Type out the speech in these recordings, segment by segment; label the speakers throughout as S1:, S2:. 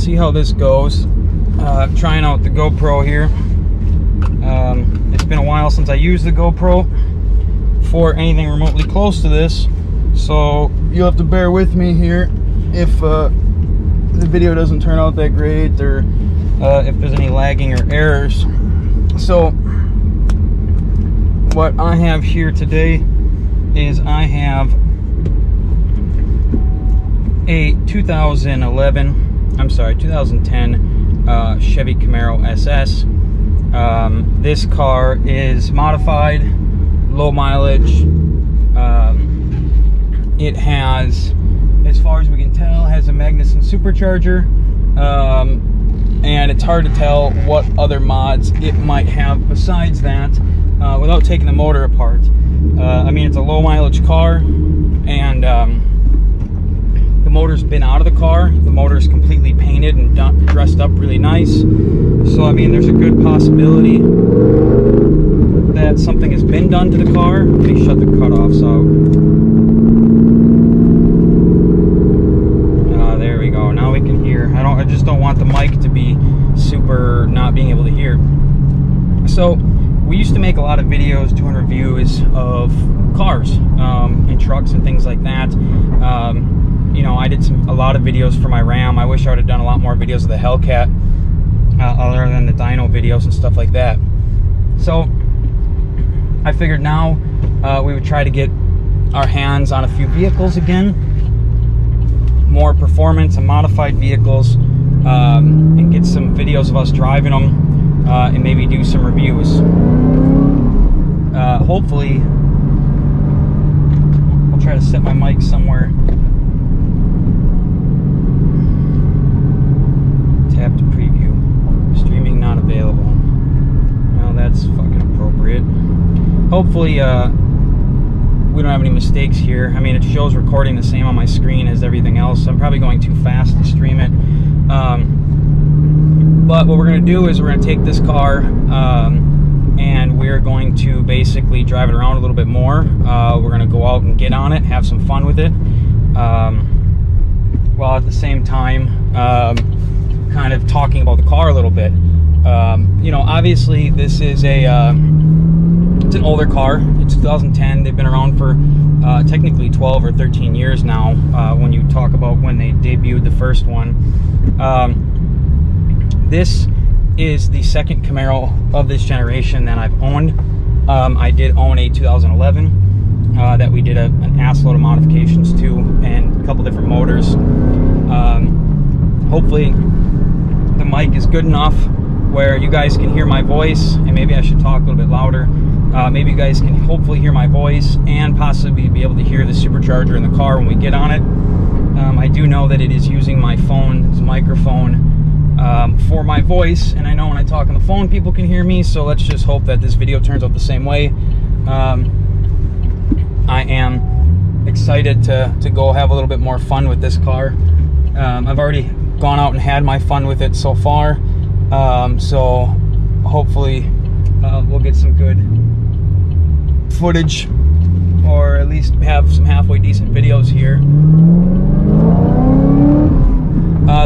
S1: see how this goes. Trying out the GoPro here. It's been a while since I used the GoPro for anything remotely close to this, so you'll have to bear with me here if the video doesn't turn out that great, or if there's any lagging or errors. So what I have here today is I have a 2010 Chevy Camaro SS. This car is modified, low mileage. It has, as far as we can tell, has a Magnuson supercharger, and it's hard to tell what other mods it might have besides that without taking the motor apart. I mean, it's a low mileage car, and the motor's been out of the car. The motor's completely painted and dressed up really nice. So, I mean, there's a good possibility that something has been done to the car. Let me shut the cutoffs out. There we go. Now we can hear. I just don't want the mic to be super not being able to hear. So, we used to make a lot of videos doing reviews of cars and trucks and things like that. You know, I did a lot of videos for my Ram. I wish I would have done a lot more videos of the Hellcat, other than the dyno videos and stuff like that. So I figured now we would try to get our hands on a few vehicles again, more performance and modified vehicles, and get some videos of us driving them, and maybe do some reviews. Hopefully, I'll try to set my mic somewhere. Tap to preview. Streaming not available. Well, that's fucking appropriate. Hopefully, we don't have any mistakes here. I mean, it shows recording the same on my screen as everything else, so I'm probably going too fast to stream it. But what we're going to do is we're going to take this car and we're going to basically drive it around a little bit more. We're going to go out and get on it, have some fun with it, while at the same time kind of talking about the car a little bit. You know, obviously this is it's an older car. It's 2010. They've been around for technically 12 or 13 years now, when you talk about when they debuted the first one. This is the second Camaro of this generation that I've owned. I did own a 2011 that we did an assload of modifications to, and a couple different motors. Hopefully the mic is good enough where you guys can hear my voice, and maybe I should talk a little bit louder. Maybe you guys can hopefully hear my voice and possibly be able to hear the supercharger in the car when we get on it. I do know that it is using my phone's microphone for my voice, and I know when I talk on the phone people can hear me, so let's just hope that this video turns out the same way. I am excited to go have a little bit more fun with this car. I've already gone out and had my fun with it so far, so hopefully we'll get some good footage, or at least have some halfway decent videos here.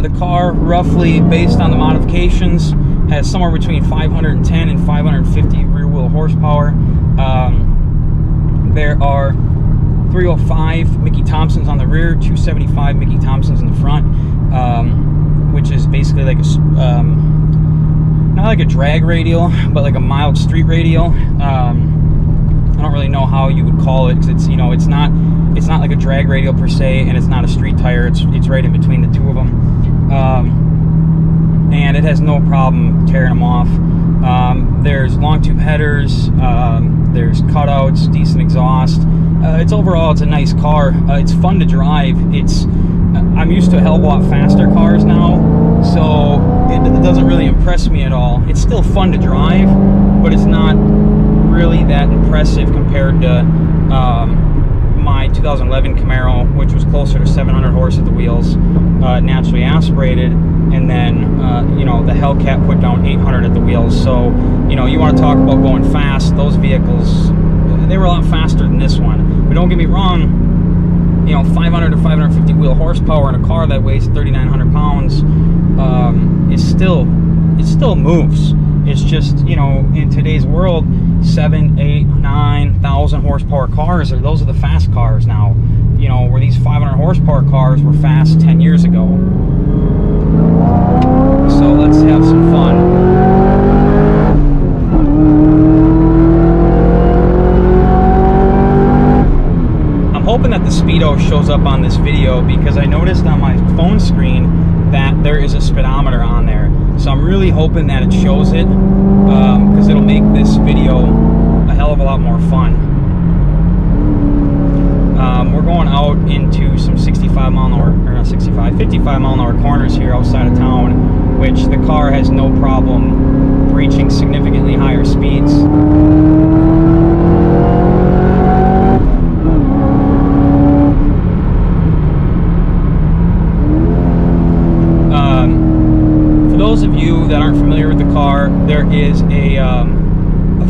S1: The car, roughly based on the modifications, has somewhere between 510 and 550 rear wheel horsepower. There are 305 Mickey Thompsons on the rear, 275 Mickey Thompsons in the front, which is basically like a not like a drag radial, but like a mild street radial. I don't really know how you would call it, because it's, you know, it's not like a drag radial per se, and it's not a street tire. It's right in between the two of them, and it has no problem tearing them off. There's long tube headers, there's cutouts, decent exhaust. Overall it's a nice car. It's fun to drive. I'm used to a hell of a lot faster cars now, so it doesn't really impress me at all. It's still fun to drive, but it's not really that impressive compared to my 2011 Camaro, which was closer to 700 horse at the wheels, naturally aspirated, and then you know, the Hellcat put down 800 at the wheels. So, you know, you want to talk about going fast, those vehicles, they were a lot faster than this one. But don't get me wrong, you know, 500 to 550 wheel horsepower in a car that weighs 3,900 pounds, it still moves. It's just, you know, in today's world, 7, 8, 9,000 horsepower cars, those are the fast cars now. You know, where these 500 horsepower cars were fast 10 years ago. So let's have some fun. I'm hoping that the speedo shows up on this video, because I noticed on my phone screen that there is a speedometer on there. So I'm really hoping that it shows it, because it'll make this video a hell of a lot more fun. We're going out into some 65 mile an hour, or not 65, 55 mile an hour corners here outside of town, which the car has no problem reaching significantly higher speeds. For those of you that aren't familiar with the car, there is a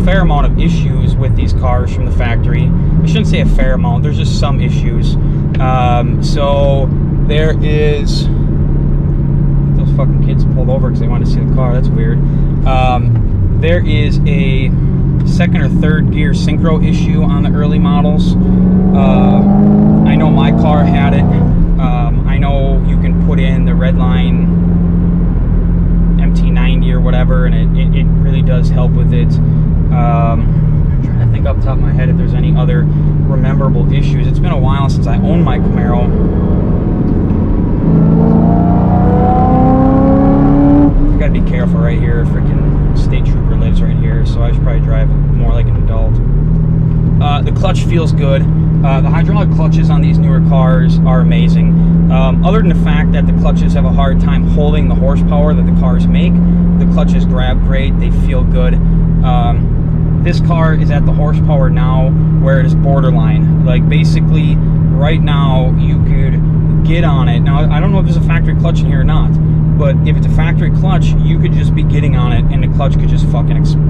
S1: fair amount of issues with these cars from the factory. I shouldn't say a fair amount, there's just some issues. So there is, those fucking kids pulled over because they wanted to see the car, that's weird. There is a second or third gear synchro issue on the early models. I know my car had it. I know you can put in the Redline MT90 or whatever, and it really does help with it. I'm trying to think off the top of my head if there's any other rememberable issues. It's been a while since I owned my Camaro. I gotta be careful right here. A freaking state trooper lives right here, so I should probably drive more like an adult. The clutch feels good. The hydraulic clutches on these newer cars are amazing. Other than the fact that the clutches have a hard time holding the horsepower that the cars make, the clutches grab great, they feel good. This car is at the horsepower now where it is borderline. Like, basically, right now, you could get on it. Now, I don't know if there's a factory clutch in here or not, but if it's a factory clutch, you could just be getting on it and the clutch could just fucking explode.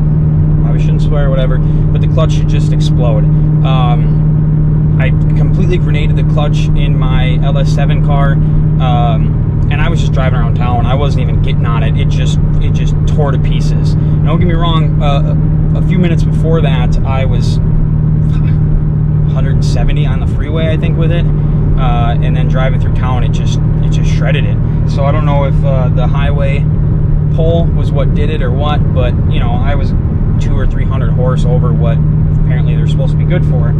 S1: I shouldn't swear or whatever, but the clutch should just explode. I completely grenaded the clutch in my ls3 car, and I was just driving around town. I wasn't even getting on it. It just tore to pieces. And don't get me wrong, a few minutes before that, I was 170 on the freeway, I think, with it, and then driving through town, it just shredded it. So I don't know if the highway pull was what did it or what, but you know, I was 200 or 300 horse over what apparently they're supposed to be good for.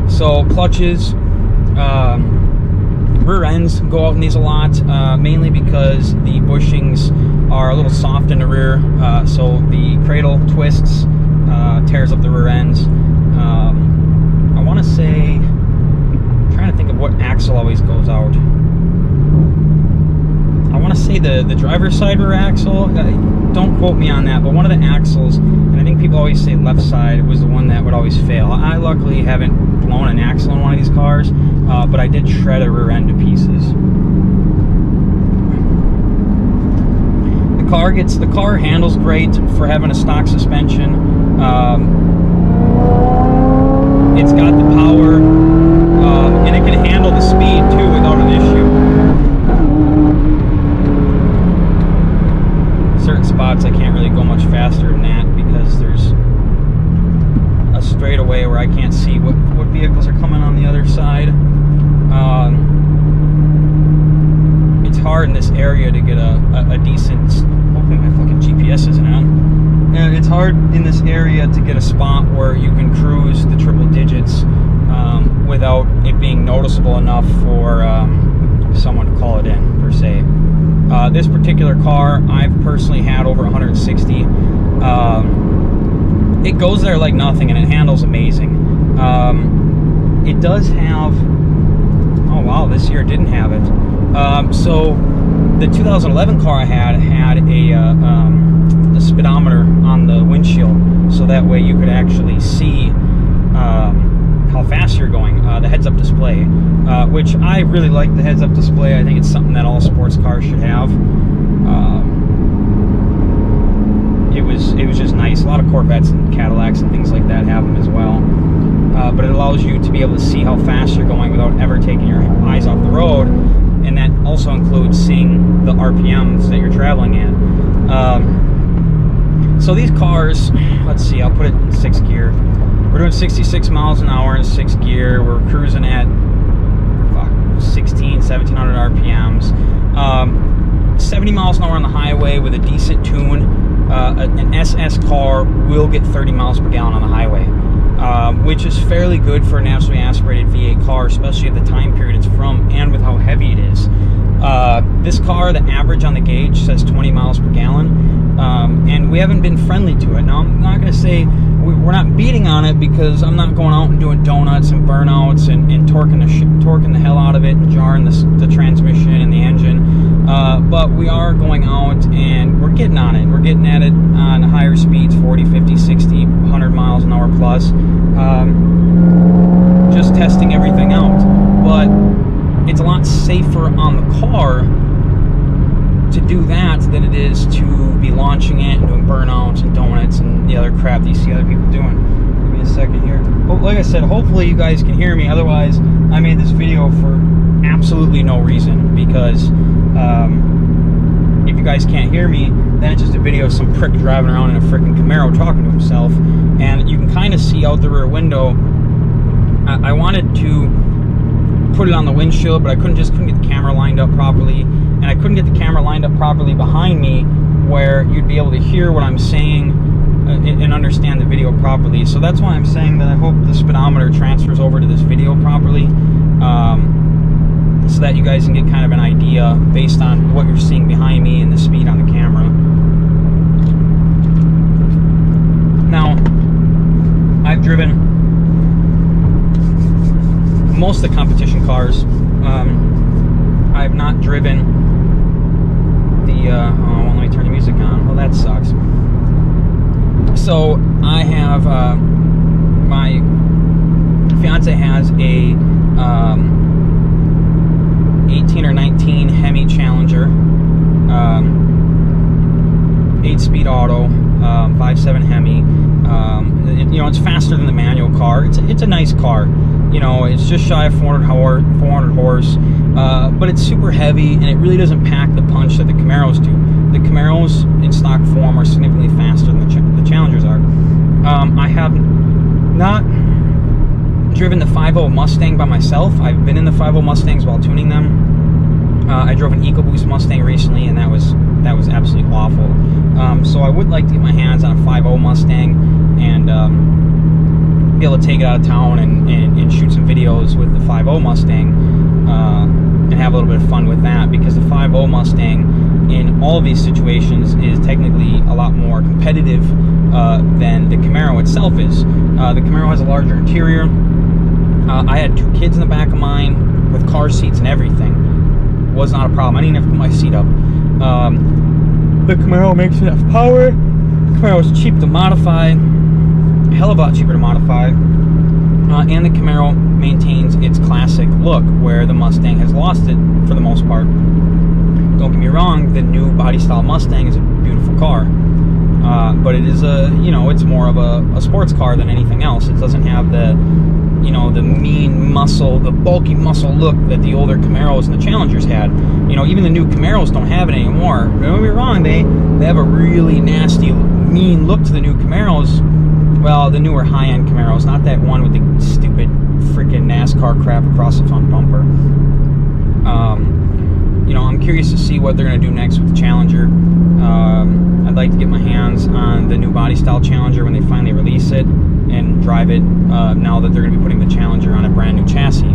S1: So clutches, rear ends go out in these a lot, mainly because the bushings are a little soft in the rear, so the cradle twists, tears up the rear ends. I want to say, I'm trying to think of what axle always goes out. I want to say the driver's side rear axle, don't quote me on that, but one of the axles, and I think people always say left side, was the one that would always fail. I luckily haven't blown an axle in one of these cars, but I did shred a rear end to pieces. The car handles great for having a stock suspension. It's got the power, and it can handle the speed too without an issue. Certain spots I can't really go much faster than that because there's a straightaway where I can't see what vehicles are coming on the other side. It's hard in this area to get a decent, hopefully my fucking GPS isn't on. And it's hard in this area to get a spot where you can cruise the triple digits without it being noticeable enough for someone to call it in, per se. This particular car, I've personally had over 160. It goes there like nothing, and it handles amazing. It does have, oh wow, this year didn't have it. So the 2011 car I had a speedometer on the windshield, so that way you could actually see how fast you're going. The heads-up display, which I really like the heads-up display. I think it's something that all sports cars should have. It was just nice. A lot of Corvettes and Cadillacs and things like that have them as well. but it allows you to be able to see how fast you're going without ever taking your eyes off the road, and that also includes seeing the RPMs that you're traveling at. So these cars, let's see, I'll put it in 6th gear. We're doing 66 miles an hour in 6th gear. We're cruising at 1700 RPMs. 70 miles an hour on the highway with a decent tune. An SS car will get 30 miles per gallon on the highway, which is fairly good for a naturally aspirated V8 car, especially at the time period it's from and with how heavy it is. This car, the average on the gauge says 20 miles per gallon, and we haven't been friendly to it. Now, I'm not going to say we're not beating on it, because I'm not going out and doing donuts and burnouts and torquing the hell out of it and jarring the transmission and the engine. But we are going out and we're getting on it. We're getting at it on higher speeds, 40, 50, 60, 100 miles an hour plus. Just testing everything out. But it's a lot safer on the car to do that than it is to be launching it and doing burnouts and donuts and the other crap that you see other people doing. Give me a second here. But like I said, hopefully you guys can hear me. Otherwise, I made this video for absolutely no reason, because if you guys can't hear me, then it's just a video of some prick driving around in a freaking Camaro talking to himself, and you can kind of see out the rear window. I wanted to put it on the windshield, but I couldn't get the camera lined up properly, and I couldn't get the camera lined up properly behind me where you'd be able to hear what I'm saying and understand the video properly. So that's why I'm saying that I hope the speedometer transfers over to this video properly, so that you guys can get kind of an idea based on what you're seeing behind me and the speed on the camera. Now, I've driven most of the competition cars. I have not driven the oh, well, let me turn the music on. Well, that sucks. So I have my fiance has a 18 or 19 Hemi Challenger, 8-speed auto, 5.7 Hemi. You know, it's faster than the manual car. It's a nice car. You know, it's just shy of 400 horse, but it's super heavy, and it really doesn't pack the punch that the Camaros do. The Camaros in stock form are significantly faster than the Challengers are. I have not driven the 5.0 Mustang by myself. I've been in the 5.0 Mustangs while tuning them. I drove an EcoBoost Mustang recently, and that was absolutely awful. So I would like to get my hands on a 5.0 Mustang and be able to take it out of town and shoot some videos with the 5.0 Mustang and have a little bit of fun with that, because the 5.0 Mustang in all of these situations is technically a lot more competitive than the Camaro itself is. The Camaro has a larger interior. I had 2 kids in the back of mine with car seats and everything. Was not a problem. I didn't have to put my seat up. The Camaro makes enough power. The Camaro is cheap to modify. A hell of a lot cheaper to modify. And the Camaro maintains its classic look, where the Mustang has lost it for the most part. Don't get me wrong, the new body style Mustang is a beautiful car. But it is it's more of a sports car than anything else. It doesn't have the, the mean muscle, the bulky muscle look that the older Camaros and the Challengers had. Even the new Camaros don't have it anymore. Don't get me wrong, they have a really nasty, mean look to the new Camaros. Well, the newer high-end Camaros, not that one with the stupid freaking NASCAR crap across the front bumper. I'm curious to see what they're going to do next with the Challenger. I'd like to get my hands on the new body style Challenger when they finally release it and drive it, now that they're going to be putting the Challenger on a brand new chassis.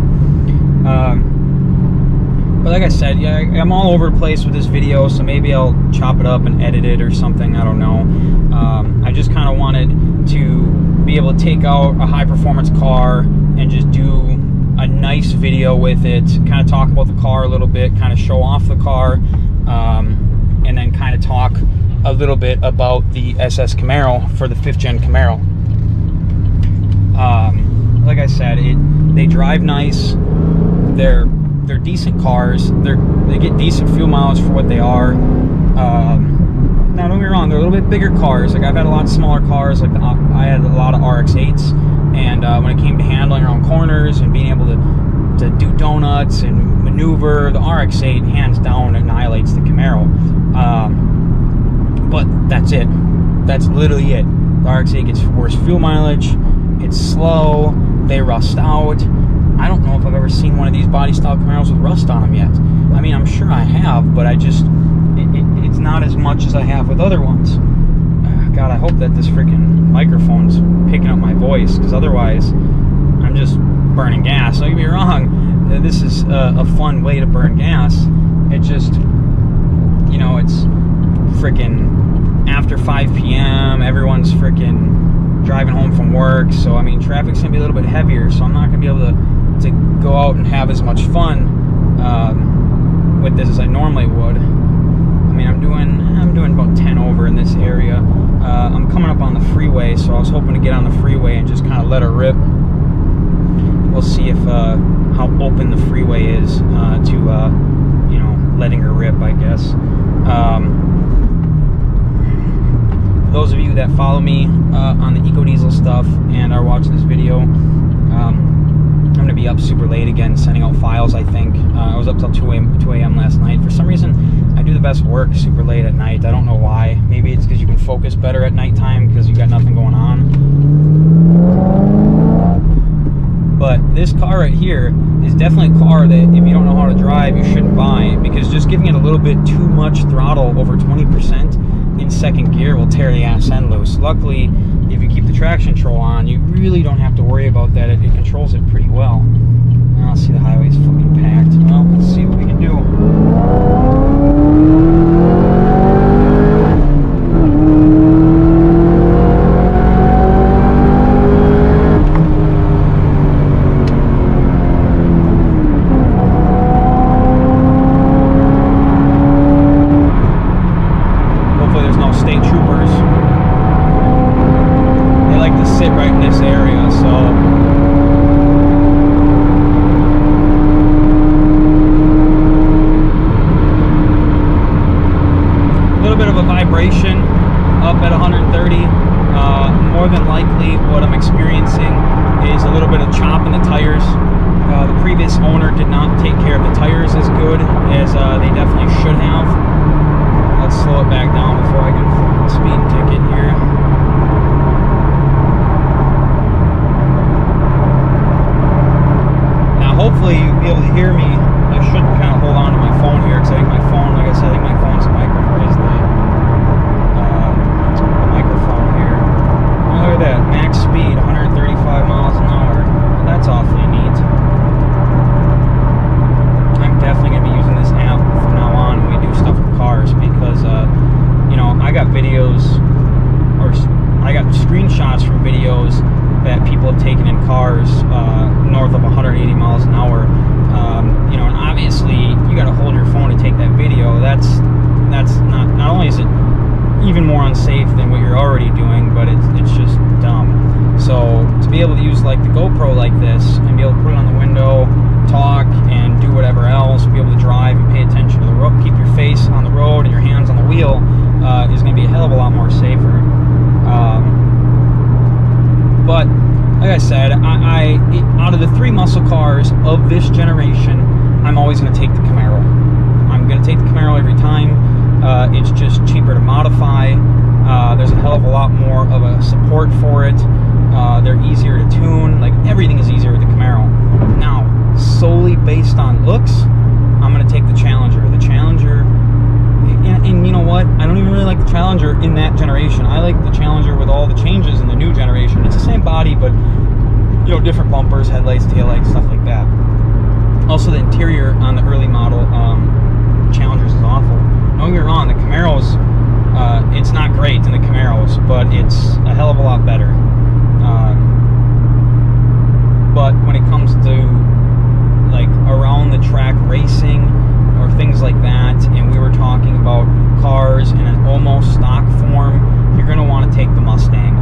S1: But like I said, yeah, I'm all over the place with this video, so maybe I'll chop it up and edit it or something, I don't know. I just kind of wanted to be able to take out a high performance car and just do a nice video with it, kind of talk about the car a little bit, kind of show off the car, and then kind of talk a little bit about the SS Camaro for the 5th gen Camaro. Like I said, they drive nice. They're decent cars. They get decent fuel mileage for what they are. Now, don't get me wrong, they're a little bit bigger cars. Like, I've had a lot smaller cars. Like I had a lot of RX-8s, and when it came to handling corners and being able to do donuts and maneuver, the RX-8 hands down annihilates the Camaro. But that's it. That's literally it. The RX-8 gets worse fuel mileage. It's slow. They rust out. I don't know if I've ever seen one of these body style Camaros with rust on them yet. I mean, I'm sure I have, but it's not as much as I have with other ones. God, I hope that this freaking microphone's picking up my voice, because otherwise I'm just burning gas. Don't get me wrong, this is a fun way to burn gas. It just, you know, it's freaking after 5 p.m. Everyone's freaking driving home from work, so I mean, traffic's gonna be a little bit heavier, so I'm not gonna be able to go out and have as much fun with this as I normally would. I mean, I'm doing about 10 over in this area. I'm coming up on the freeway, so I was hoping to get on the freeway and just kind of let her rip. We'll see if how open the freeway is to you know, letting her rip, I guess. For those of you that follow me on the EcoDiesel stuff and are watching this video, I'm going to be up super late again sending out files, I think. I was up till 2 a.m. last night. For some reason, I do the best work super late at night. I don't know why. Maybe it's because you can focus better at nighttime because you got nothing going on. But this car right here is definitely a car that if you don't know how to drive, you shouldn't buy, because just giving it a little bit too much throttle, over 20% in second gear, will tear the ass end loose. Luckily, if you keep the traction control on, you really don't have to worry about that. It controls it pretty well. I'll see the highway's fucking packed. Well, let's see what we can do. Up at 130, more than likely what I'm experiencing is a little bit of chop in the tires. The previous owner did not take care of the tires as good as they definitely should have. Let's slow it back down before I get a speeding ticket here. Now hopefully you'll be able to hear me. I should kind of hold on to my phone here, because I think my phone, like I said, I think my phone's a microphone. Is the microphone here. Oh, look at that, max speed, 135 miles an hour. Well, that's awfully neat. I'm definitely going to be using this app from now on when we do stuff with cars, because, you know, I got videos, or I got screenshots from videos that people have taken in cars north of 180 miles an hour. You know, and obviously you got to hold your phone to take that video. That's not only is it even more unsafe than what you're already doing, but it's just dumb. So to be able to use like the GoPro like this and be able to put it on the window, talk and do whatever else, be able to drive and pay attention to the road, keep your face on the road and your hands on the wheel, is going to be a hell of a lot more safer. But like I said, out of the 3 muscle cars of this generation, I'm always going to take the Camaro. I'm going to take the Camaro every time. It's just cheaper to modify. There's a hell of a lot more of a support for it. They're easier to tune. Like, everything is easier with the Camaro. Now, solely based on looks, I'm going to take the Challenger. The Challenger, and you know what? I don't even really like the Challenger in that generation. I like the Challenger with all the changes in the new generation. It's the same body, but, you know, different bumpers, headlights, taillights, stuff like that. Also, the interior on the early model Challengers is awful. Don't get me wrong, the Camaros, it's not great in the Camaros, but it's a hell of a lot better. But when it comes to like around the track racing or things like that, and we were talking about cars in an almost stock form, you're going to want to take the Mustang.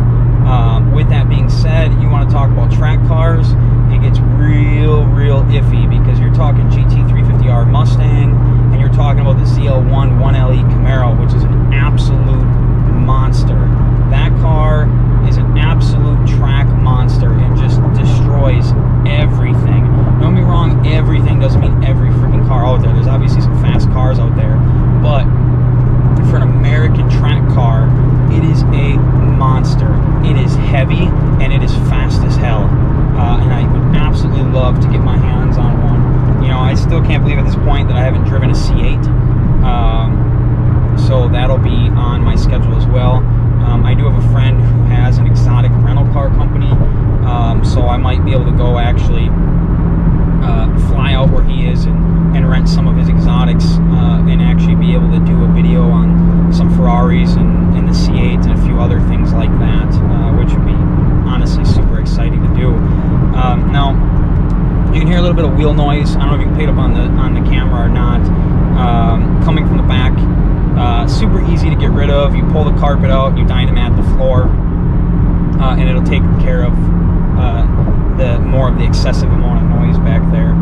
S1: With that being said, you want to talk about track cars, it gets real iffy, because you're talking GT350R Mustang, and you're talking about the ZL1 1LE Camaro, which is an absolute monster. That car is an absolute heavy, and it is fast as hell. And I would absolutely love to get my hands on one. You know, I still can't believe at this point that I haven't driven a C8. So that'll be on my schedule as well. I do have a friend who has an exotic rental car company, so I might be able to go actually fly out where he is and rent some of his exotics, and actually be able to do a video on some Ferraris and the C8 and a few other things like that, which would be honestly super exciting to do. Now, you can hear a little bit of wheel noise. I don't know if you can pick it up on the camera or not. Coming from the back, super easy to get rid of. You pull the carpet out, you dynamat the floor, and it'll take care of more of the excessive amount of noise back there.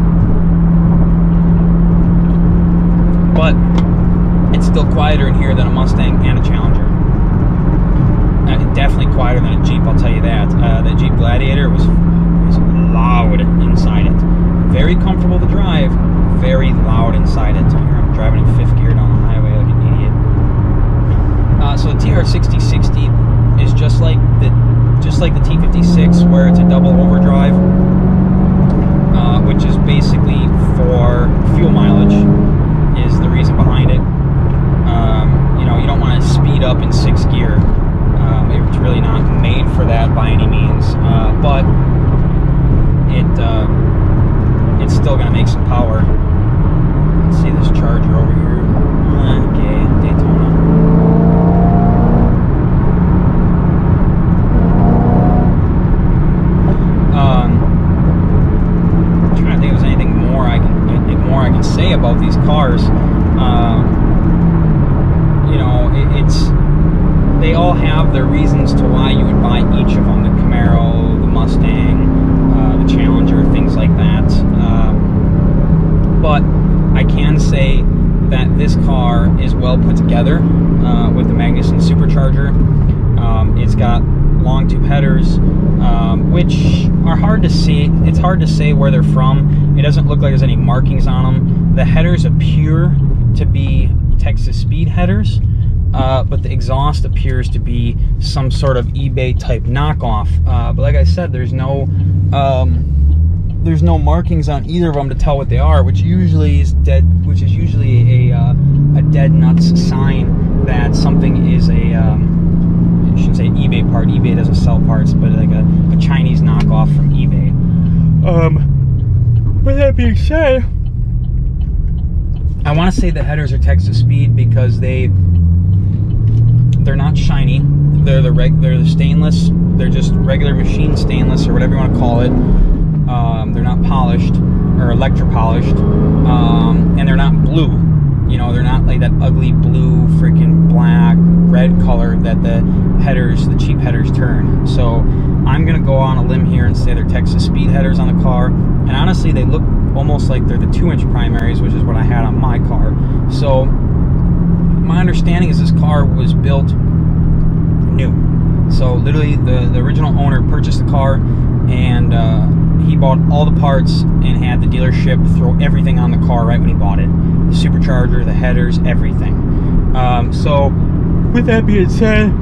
S1: But it's still quieter in here than a Mustang and a Challenger. Definitely quieter than a Jeep, I'll tell you that. The Jeep Gladiator was loud inside it. Very comfortable to drive, very loud inside it. Here I'm driving in 5th gear down the highway like an idiot. So the TR6060 is just like the T56, where it's a double overdrive, which is basically for fuel mileage, is the reason behind it. You know, you don't want to speed up in 6th gear. It's really not made for that by any means, but it's still going to make some power. Let's see this Charger over here. Okay, Daytona. I'm trying to think if there's anything more I can say about these cars. You know, they all have their reasons to why you would buy each of them. The Camaro, the Mustang, the Challenger, things like that. But I can say that this car is well put together with the Magnuson supercharger. It's got long tube headers, which are hard to see. It's hard to say where they're from. It doesn't look like there's any markings on them. The headers appear to be Texas Speed headers, but the exhaust appears to be some sort of eBay type knockoff. But like I said, there's no markings on either of them to tell what they are, which usually is usually a dead nuts sign that something is a I shouldn't say eBay part. eBay doesn't sell parts, but like a Chinese knockoff from eBay. With that being said, I want to say the headers are Texas Speed because they're not shiny. They're the stainless. They're just regular machine stainless or whatever you want to call it. They're not polished or electro-polished, and they're not blue. You know, they're not like that ugly blue, freaking black, red color that the cheap headers turn. So I'm gonna go on a limb here and say they're Texas Speed headers on the car. And honestly, they look almost like they're the 2-inch primaries, which is what I had on my car. So my understanding is this car was built new. So literally the original owner purchased the car, and he bought all the parts and had the dealership throw everything on the car right when he bought it. The supercharger, the headers, everything. So with that being said,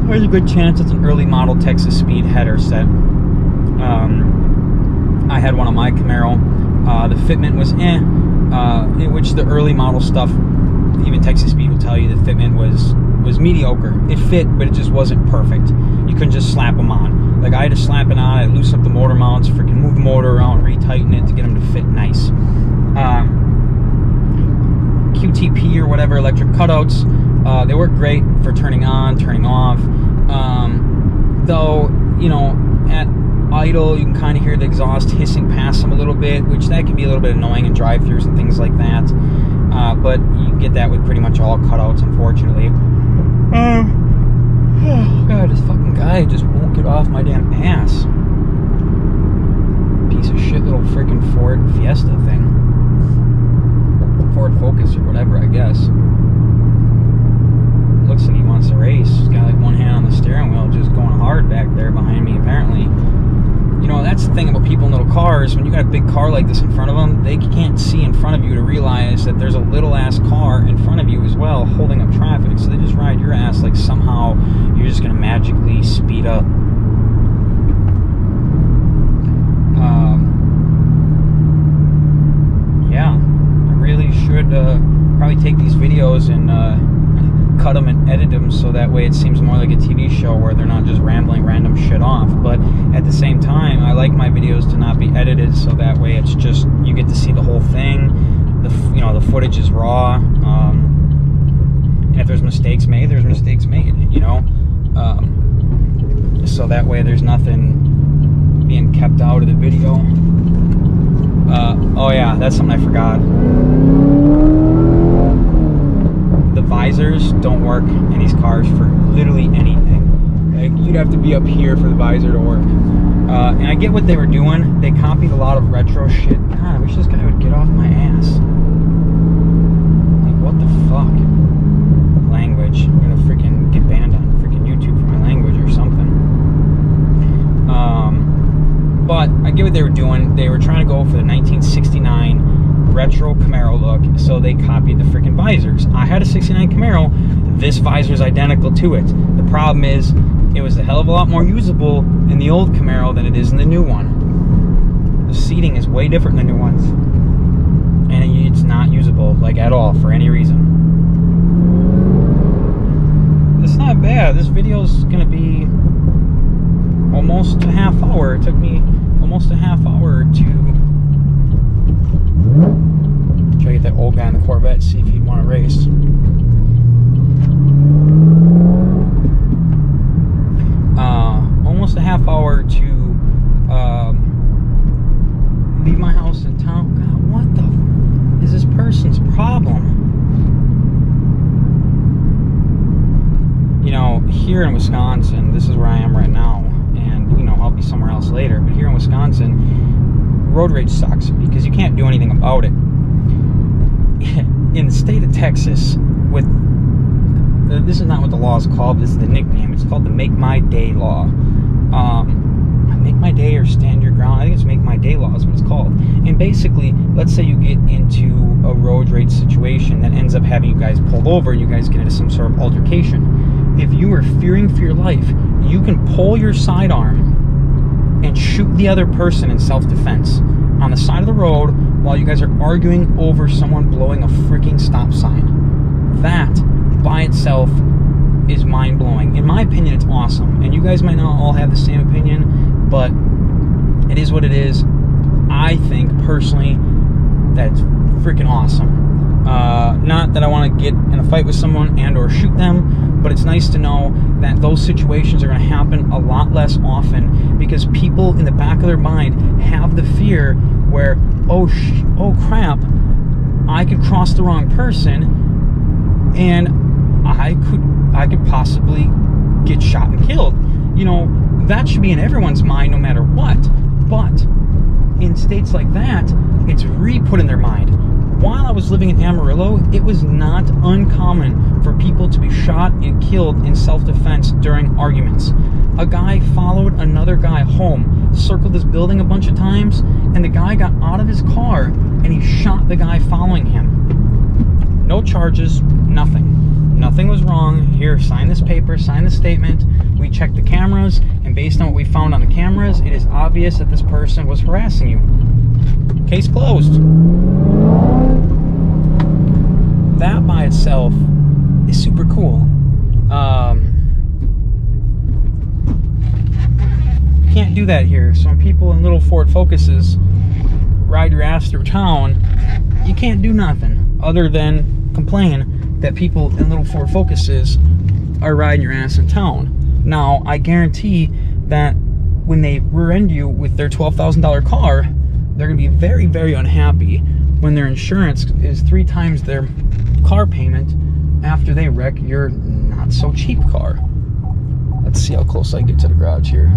S1: there's a good chance it's an early model Texas Speed header set. I had one on my Camaro. The fitment was in which the early model stuff, even Texas Speed will tell you the fitment was mediocre. It fit, but it just wasn't perfect. You couldn't just slap them on. Like, I had to slap it on, I loosen up the motor mounts, freaking move the motor around, retighten it to get them to fit nice. QTP or whatever, electric cutouts, they work great for turning on, turning off. Though, you know, at idle, you can kind of hear the exhaust hissing past them a little bit, which that can be a little bit annoying in drive-thrus and things like that. But you can get that with pretty much all cutouts, unfortunately. Oh God, this fucking guy just won't get off my damn ass. Piece of shit little freaking Ford Fiesta thing. Ford Focus or whatever, I guess. Looks like he wants to race. He's got like one hand on the steering wheel, just going hard back there behind me, apparently. You know, that's the thing about people in little cars, when you got a big car like this in front of them, they can't see in front of you to realize that there's a little ass car in front of you as well holding up traffic. So they just ride your ass like somehow you're just gonna magically speed up. Yeah, I really should probably take these videos and cut them and edit them so that way it seems more like a TV show where they're not just rambling random shit off. But at the same time, I like my videos to not be edited, so that way it's just, you get to see the whole thing. The footage is raw. And if there's mistakes made, there's mistakes made, you know. So that way there's nothing being kept out of the video. Oh yeah, that's something I forgot. The visors don't work in these cars for literally anything. Like, you'd have to be up here for the visor to work. And I get what they were doing. They copied a lot of retro shit. God, I wish this guy would get off my ass. Like, what the fuck? Language. I'm gonna freaking get banned on freaking YouTube for my language or something. But I get what they were doing. They were trying to go for the 1969 retro Camaro look, so they copied the freaking visors. I had a 69 Camaro. This visor is identical to it. The problem is, it was a hell of a lot more usable in the old Camaro than it is in the new one. The seating is way different than the new ones, and it's not usable, like, at all, for any reason. It's not bad. This video is gonna be almost a half hour. It took me almost a half hour to try to get that old guy in the Corvette, see if he'd want to race. Almost a half hour to leave my house in town. God, what the is this person's problem? You know, here in Wisconsin, this is where I am right now, and you know, I'll be somewhere else later, but here in Wisconsin, road rage sucks because you can't do anything about it. In the state of Texas, with this is not what the law is called, this is the nickname. It's called the Make My Day law. Make My Day or Stand Your Ground. I think it's Make My Day law is what it's called. And basically, let's say you get into a road rage situation that ends up having you guys pulled over and you guys get into some sort of altercation. If you are fearing for your life, you can pull your sidearm and shoot the other person in self-defense on the side of the road while you guys are arguing over someone blowing a freaking stop sign. That, by itself, is mind-blowing. In my opinion, it's awesome. And you guys might not all have the same opinion, but it is what it is. I think, personally, that it's freaking awesome. Not that I want to get in a fight with someone and or shoot them, but it's nice to know that those situations are going to happen a lot less often, because people in the back of their mind have the fear where, oh crap, I could cross the wrong person and I could possibly get shot and killed. You know, that should be in everyone's mind no matter what. But in states like that, it's re-put in their mind. While I was living in Amarillo, it was not uncommon for people to be shot and killed in self-defense during arguments. A guy followed another guy home, circled this building a bunch of times, and the guy got out of his car and he shot the guy following him. No charges, nothing. Nothing was wrong. Here, sign this paper, sign this statement. We checked the cameras, and based on what we found on the cameras, it is obvious that this person was harassing you. Case closed. That by itself is super cool. Can't do that here. So when people in little Ford Focuses ride your ass through town, you can't do nothing other than complain that people in little Ford Focuses are riding your ass in town. Now, I guarantee that when they rear-end you with their $12,000 car, they're going to be very, very unhappy when their insurance is 3 times their car payment after they wreck your not-so-cheap car. Let's see how close I get to the garage here.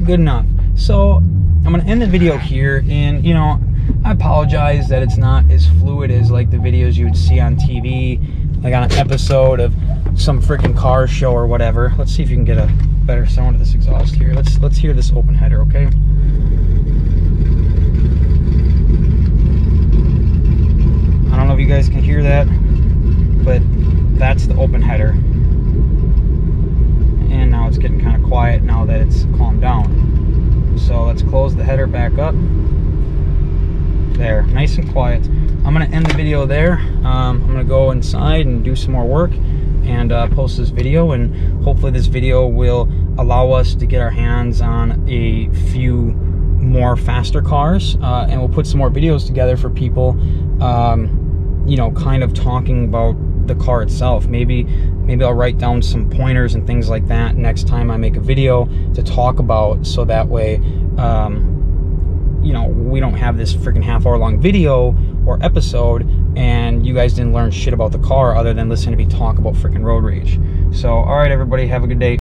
S1: Good enough. So, I'm going to end the video here, and, you know, I apologize that it's not as fluid as like the videos you would see on TV, like on an episode of some freaking car show or whatever. Let's see if you can get a better sound of this exhaust here. Let's hear this open header, okay? I don't know if you guys can hear that, but that's the open header. And now it's getting kind of quiet now that it's calmed down. So let's close the header back up. There, nice and quiet. I'm gonna end the video there. I'm gonna go inside and do some more work and post this video, and hopefully this video will allow us to get our hands on a few more faster cars, and we'll put some more videos together for people, you know, kind of talking about the car itself. Maybe I'll write down some pointers and things like that next time I make a video to talk about, so that way you know, we don't have this freaking half-hour long video or episode and you guys didn't learn shit about the car other than listening to me talk about freaking road rage. So, all right, everybody, have a good day.